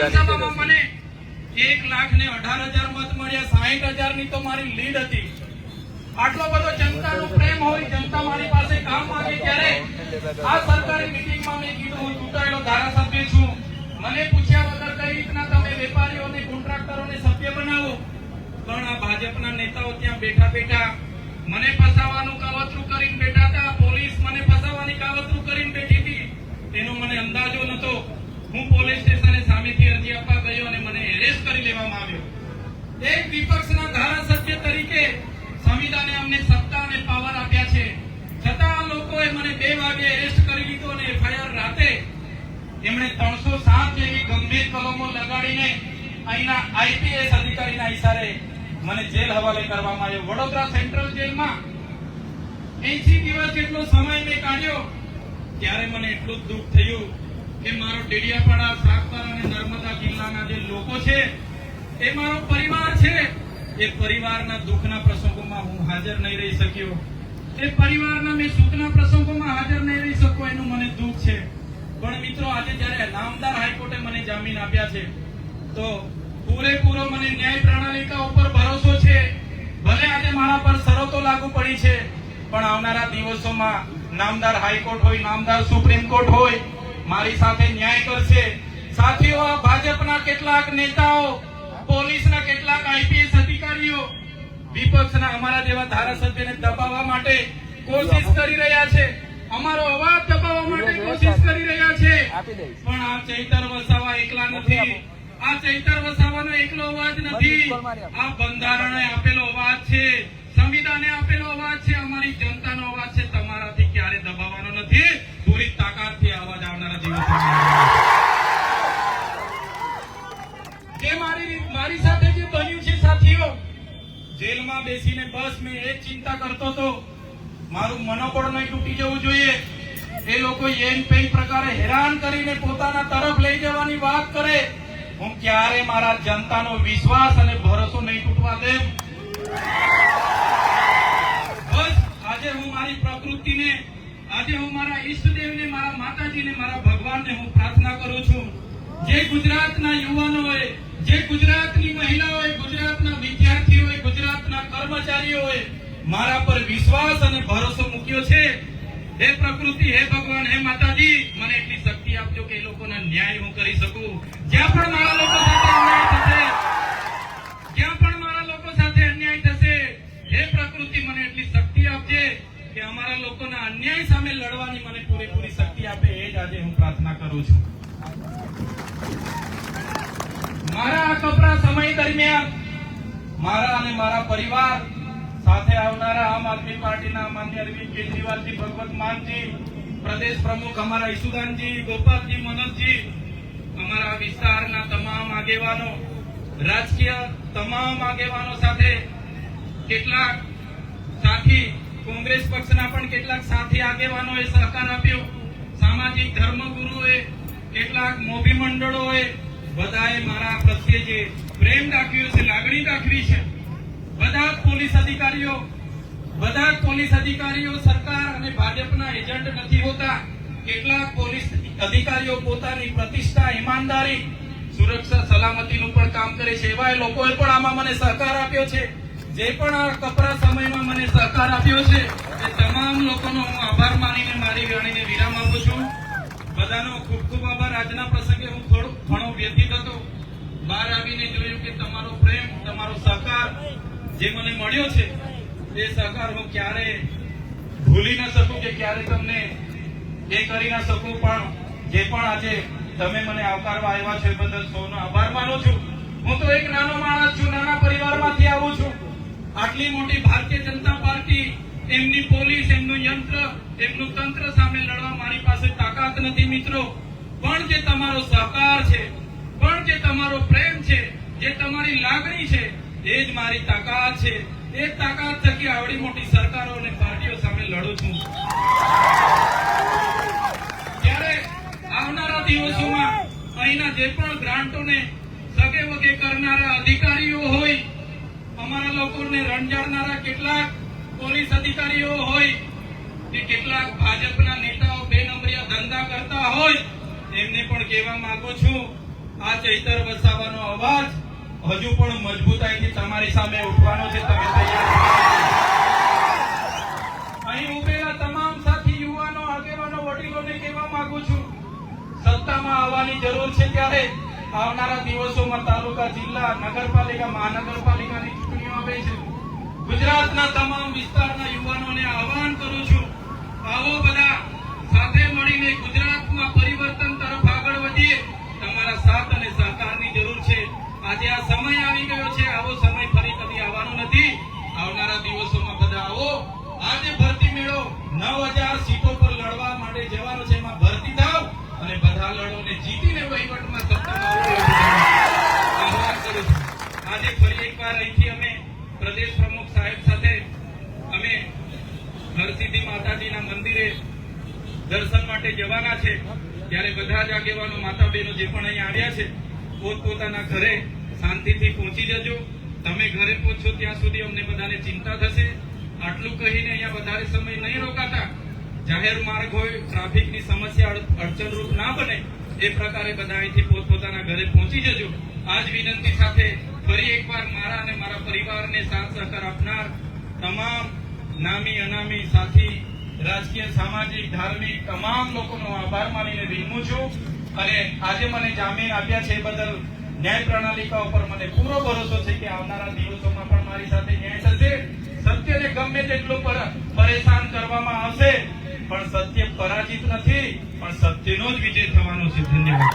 વિધાનસભામાં મને 1,18,000 મત મળ્યા. 60,000 ની તો મારી લીડ હતી. આટલો બધો જનતાનો પ્રેમ હોય, જનતા મારી પાસે કામ માંગે ત્યારે આ સરકારી મીટિંગમાં મેં કીધું હું ચૂંટાયેલો ધારાસભ્ય છું. મને પૂછ્યા વગર કઈ રીતના તમે વેપારીઓને કોન્ટ્રાક્ટરોને સભ્ય બનાવો? પણ આ ભાજપના નેતાઓ ત્યાં બેઠા બેઠા મને ફસાવાનું કાવતરું કરીને બેઠા હતા. પોલીસ મને ફસાવાની કાવતરું કરીને બેઠી હતી. તેનો મને અંદાજો નતો. હું પોલીસ સ્ટેશને સામેથી અરજી આપવા ગયો અને મને એરેસ્ટ કરી લેવામાં આવ્યો. એક વિપક્ષના ધારાસભ્ય તરીકે સંવિધાને અમને સત્તા અને પાવર આપ્યા છે, છતાં આ લોકોએ મને 2 વાગે એરેસ્ટ કરી લીધો અને એફઆઈઆર રાતે એમણે 307 જેવી ગંભીર કલમો લગાડીને અહીંના આઈપીએસ અધિકારીના ઇશારે મને જેલ હવાલે કરવામાં આવ્યો. વડોદરા સેન્ટ્રલ જેલમાં 80 દિવસ જેટલો સમય મેં કાઢ્યો. ત્યારે મને એટલું જ દુઃખ થયું કે મારો ડેડિયાપાડા, સાગબારા અને નર્મદા જિલ્લાના જે લોકો છે એ મારો પરિવાર છે. એ પરિવારના દુઃખના પ્રસંગોમાં હું હાજર નહીં રહી શક્યો. એ પરિવારના મેં સુખના પ્રસંગોમાં હાજર નહીં રહી શકું, એનું મને દુઃખ છે. પણ મિત્રો, આજે જ્યારે નામદાર હાઈકોર્ટે મને જામીન આપ્યા છે તો પૂરેપૂરો મને ન્યાય પ્રણાલિકા ઉપર ભરોસો છે. ભલે આજે મારા પર શરતો લાગુ પડી છે, પણ આવનારા દિવસોમાં નામદાર હાઈકોર્ટ હોય, નામદાર સુપ્રીમ કોર્ટ હોય, મારી સાથે ન્યાય કરશે. સાથીઓ, આ ભાજપના કેટલાક નેતાઓ, પોલીસના કેટલાક આઈપીએસ અધિકારીઓ વિપક્ષના અમારા જેવા ધારાસભ્યને દબાવવા માટે કોશિશ કરી રહ્યા છે, અમારો અવાજ દબાવવા માટે કોશિશ કરી રહ્યા છે. પણ આ ચૈતર વસાવા એકલા નથી. આ ચૈતર વસાવાનો એકલો અવાજ નથી. આ બંધારણે આપેલો અવાજ છે, સંવિધાને આપેલો અવાજ છે, અમારી જનતાનો અવાજ છે. તમારાથી ક્યારે દબાવવાનો નથી. પૂરી તાકાતથી અવાજ આવનારા દિવસોમાં જે મારી સાથે જે બન્યું છે સાથીઓ, જેલમાં બેસીને બસ મેં એક ચિંતા કરતો હતો, મારું મનોબળ નહીં તૂટી જવું જોઈએ. એ લોકો એમ કઈ પ્રકારે હેરાન કરીને પોતાના તરફ લઈ જવાની વાત કરે, હું ક્યારે મારા જનતાનો વિશ્વાસ અને ભરોસો નહીં તૂટવા દેમ. બસ આજે હું મારી પ્રકૃતિને, આજે હું મારા ઈષ્ટદેવને, મારા માતાજીને, મારા ભગવાનને હું પ્રાર્થના કરું છું. જે ગુજરાતના યુવાનોએ, જે ગુજરાતની મહિલાઓએ, ગુજરાતના વિદ્યાર્થીઓએ, ગુજરાતના કર્મચારીઓએ મારા પર વિશ્વાસ અને ભરોસો મૂક્યો છે, હે પ્રકૃતિ, હે ભગવાન, હે માતાજી, મને એટલી શક્તિ આપજો કે એ લોકોના ન્યાય હું કરી શકું. જ્યાં પણ મારા લોકો સાથે અન્યાય થશે, જ્યાં પણ મારા લોકો સાથે અન્યાય થશે, હે પ્રકૃતિ, મને એટલી શક્તિ આપજે કે અમારા લોકોના અન્યાય સામે લડવાની મને પૂરેપૂરી શક્તિ આપે. એ જ આજે હું પ્રાર્થના કરું છું. મારા આ કપરા સમય દરમિયાન મારા અને મારા પરિવાર સાથે આવનારા આમ આદમી પાર્ટીના માન્ય અરવિંદ કેજરીવાલજી, ભગવત માનજી, પ્રદેશ પ્રમુખ અમારા ઈસુદાનજી, ગોપાલજી, મનોજજી, અમારા વિસ્તારના તમામ આગેવાનો, રાજકીય તમામ આગેવાનો સાથે કેટલાક સાથી, કોંગ્રેસ પક્ષના પણ કેટલાક સાથી આગેવાનોએ સહકાર આપ્યો. સામાજિક ધર્મગુરુઓએ, કેટલાક મોભી મંડળોએ બધાએ મારા પ્રત્યે જે પ્રેમ દાખવ્યો છે, લાગણી દાખવી છે. બધા જ પોલીસ અધિકારીઓ સરકાર અને ભાજપના એજન્ટ નથી હોતા. કેટલાક પોલીસ અધિકારીઓ પોતાની પ્રતિષ્ઠા, ઈમાનદારી, સુરક્ષા, સલામતીનું પણ કામ કરે છે. એવા લોકોએ પણ આમાં મને સહકાર આપ્યો છે. જે પણ આ કપરા સમયમાં મને સહકાર આપ્યો છે, એ તમામ લોકોનો હું આભાર માનીને મારી વાણીને વિરામ આપું છું. બધાનો ખૂબ ખૂબ આભાર. આજના પ્રસંગે હું થોડો ઘણો વ્યથિત હતો. બહાર આવીને જોયું કે તમારો પ્રેમ, તમારો સહકાર જે મને મળ્યો છે, એ સહકાર હું ક્યારે ભૂલી ન શકું, કે ક્યારે તમને એ કરી ન શકું. પણ જે પણ આજે તમે મને આવકારવા આવ્યા છો એ બદલ સૌનો આભાર માનું છું. હું તો એક નાનો માણસ છું, નાના પરિવારમાંથી આવું છું. આટલી મોટી ભારતીય જનતા પાર્ટી, એમની પોલીસ, એમનું યંત્ર, એમનું તંત્ર સામે લડવા મારી પાસે તાકાત નથી મિત્રો. પણ જે તમારો સહકાર છે, પણ જે તમારો પ્રેમ છે, જે તમારી લાગણી છે, એ જ મારી તાકાત છે. એ તાકાત થકી આવડી મોટી સરકારો અને પાર્ટીઓ સામે લડું છું. ત્યારે આવનારા દિવસોમાં અહીંના જે પણ ગ્રાન્ટોને સગે વગે કરનારા અધિકારીઓ હોય, અમારા લોકોને રંજાડનારા કેટલાક પોલીસ અધિકારીઓ હોય, કે કેટલાક ભાજપના નેતાઓ 2 નંબરિયા ધંધા કરતા હોય, એમને પણ કહેવા માંગુ છું, આ ચૈતર વસાવાનો અવાજ હજુ પણ મજબૂતાઈથી તમારી સામે ઉઠવાનો છે. તમે તૈયાર છો? અહીં ઉભેલા તમામ સાથી યુવાનો, આગેવાનો, વડીલોને કહેવા માંગુ છું, સત્તામાં આવવાની જરૂર છે ત્યારે આવનારા દિવસોમાં તાલુકા, જિલ્લા, નગરપાલિકા, મહાનગરપાલિકાની ચૂંટણીઓ આવે છે. ગુજરાતના તમામ વિસ્તારના યુવાનોને આહવાન કરું છું, આવો બધા સાથે મળીને ગુજરાતમાં પરિવર્તન તરફ આગળ વધીએ. તમારા સાથ અને સહકારની જરૂર છે. આજે આ સમય આવી ગયો છે, આવો સમય ફરી કદી આવવાનો નથી. આવનારા દિવસોમાં બધા આવો. આજે ભરતી મેળો 9000 સીટો પર લડવા માટે જવાનો છે, એમાં ભરતી થાવ અને બધા લડોને જીતીને વહીવટમાં સત્તામાં આહવાન કરું છું. આજે ફરી એકવાર અહીંથી અમે પ્રદેશ પ્રમુખ સાહેબ સાથે અમે હરસિદ્ધિ માતાજીના મંદિરે દર્શન માટે જવાના છે. ત્યારે બધા જ આગેવાનો, માતા બહેનો જે પણ અહીં આવ્યા છે, પોતપોતાના ઘરે શાંતિથી પહોંચી જજો. તમે ઘરે પહોંચો ત્યાં સુધી અમને બધાને ચિંતા થશે. આટલું કહીને અહીંયા વધારે સમય નહીં રોકાતા. જાહેર માર્ગ હોય, ટ્રાફિકની સમસ્યા અડચણરૂપ ના બને એ પ્રકારે બધા અહીંથી પોતપોતાના ઘરે પહોંચી જજો. આ જ વિનંતી સાથે ફરી એકવાર મારા અને મારા પરિવારને સાથ સહકાર આપનાર તમામ નામી અનામી સાથી, રાજકીય, સામાજિક, ધાર્મિક તમામ લોકોનો આભાર માનીને વિનમું છું. અને આજે મને જામીન આપ્યા છે એ બદલ ન્યાય પ્રણાલિકા ઉપર મને પૂરો ભરોસો છે કે આવનારા દિવસોમાં પણ મારી સાથે ન્યાય થશે. સત્યને ગમે તેટલું પરેશાન કરવામાં આવશે, પણ સત્ય પરાજિત નથી, પણ સત્યનો જ વિજય થવાનો છે. ધન્યવાદ.